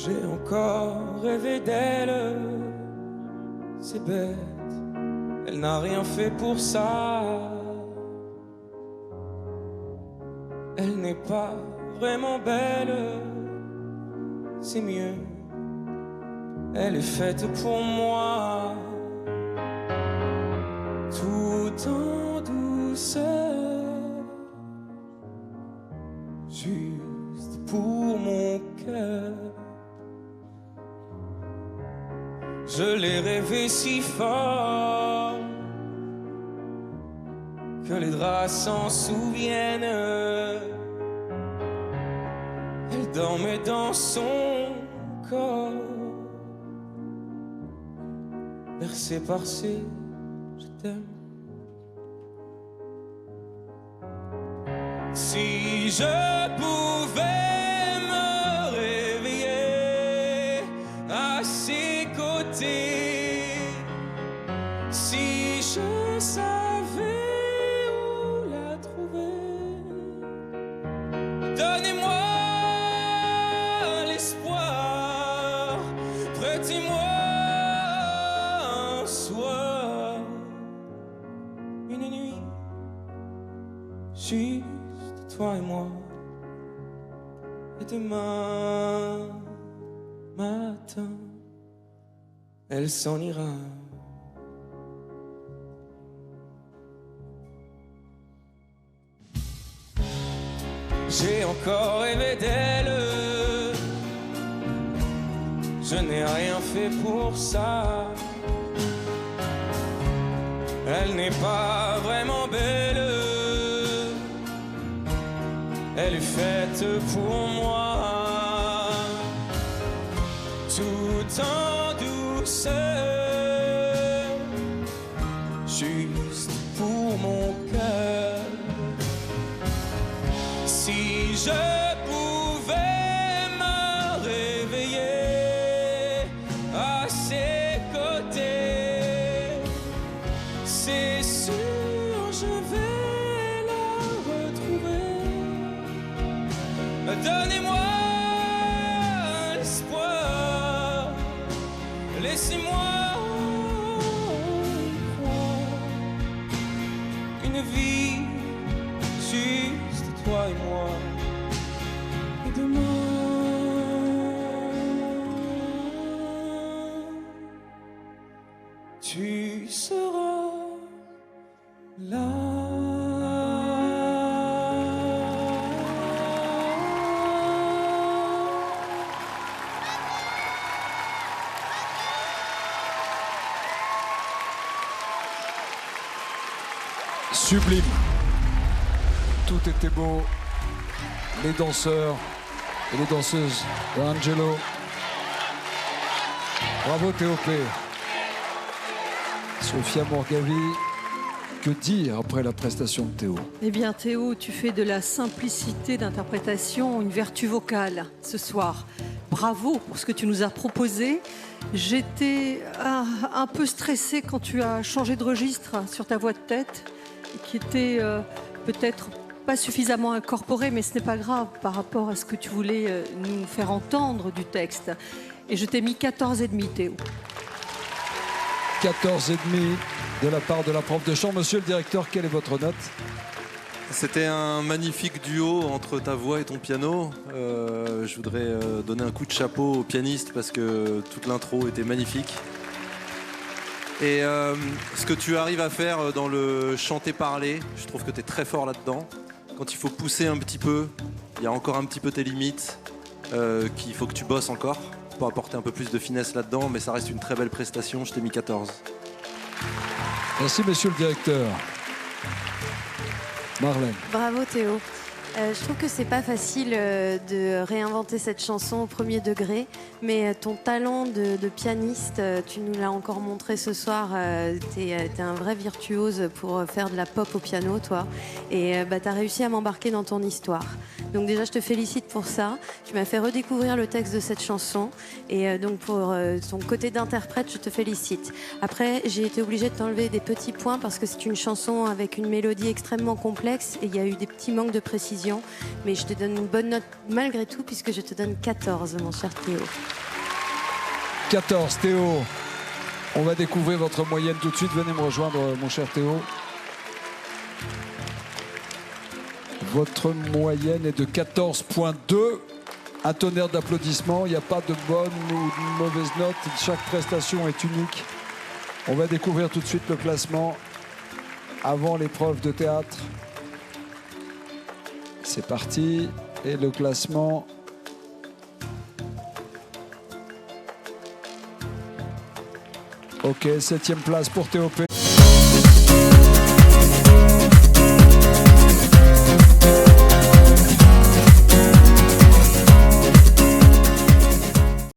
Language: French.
J'ai encore rêvé d'elle, c'est bête, elle n'a rien fait pour ça. Elle n'est pas vraiment belle, c'est mieux, elle est faite pour moi. Tout en douceur, juste pour mon cœur. Je l'ai rêvé si fort que les draps s'en souviennent. Elle dormait dans son corps, bercée par ses je t'aime. Si je pouvais me réveiller à ses côtés, si je savais où la trouver, donnez-moi l'espoir, prêtez-moi un soir, une nuit, juste toi et moi. Et demain matin, elle s'en ira. J'ai encore rêvé d'elle, je n'ai rien fait pour ça. Elle n'est pas vraiment belle, elle est faite pour moi. Tout en douceur, juste pour mon cœur. Si je pouvais me réveiller à ses côtés, c'est sûr je vais la retrouver. Donnez-moi l'espoir, laissez-moi y croire. Une vie, juste toi et moi. Et demain, tu seras là. Sublime. Tout était beau. Les danseurs et les danseuses de Angelo. Bravo Théo-P. Sophia Morgavi, que dire après la prestation de Théo? Eh bien Théo, tu fais de la simplicité d'interprétation une vertu vocale ce soir. Bravo pour ce que tu nous as proposé. J'étais un peu stressée quand tu as changé de registre sur ta voix de tête, qui était peut-être pas suffisamment incorporée, mais ce n'est pas grave par rapport à ce que tu voulais nous faire entendre du texte. Et je t'ai mis 14,5 Théo. 14,5 de la part de la prof de chant. Monsieur le directeur, quelle est votre note? C'était un magnifique duo entre ta voix et ton piano. Je voudrais donner un coup de chapeau au pianiste parce que toute l'intro était magnifique. Et ce que tu arrives à faire dans le chanter-parler, je trouve que tu es très fort là-dedans. Quand il faut pousser un petit peu, il y a encore un petit peu tes limites qu'il faut que tu bosses encore pour apporter un peu plus de finesse là-dedans, mais ça reste une très belle prestation. Je t'ai mis 14. Merci, monsieur le directeur. Marlène. Bravo Théo. Je trouve que c'est pas facile de réinventer cette chanson au premier degré, mais ton talent de pianiste, tu nous l'as encore montré ce soir. T'es un vrai virtuose pour faire de la pop au piano, toi, et t'as réussi à m'embarquer dans ton histoire. Donc déjà, je te félicite pour ça. Tu m'as fait redécouvrir le texte de cette chanson, et donc pour ton côté d'interprète, je te félicite. Après, j'ai été obligée de t'enlever des petits points parce que c'est une chanson avec une mélodie extrêmement complexe et il y a eu des petits manques de précision. conclusion. Mais je te donne une bonne note malgré tout, puisque je te donne 14, mon cher Théo. 14, Théo. On va découvrir votre moyenne tout de suite. Venez me rejoindre, mon cher Théo. Votre moyenne est de 14,2. Un tonnerre d'applaudissements. Il n'y a pas de bonne ou de mauvaise note. Chaque prestation est unique. On va découvrir tout de suite le classement avant l'épreuve de théâtre. C'est parti. Et le classement. Ok, 7e place pour Théo P.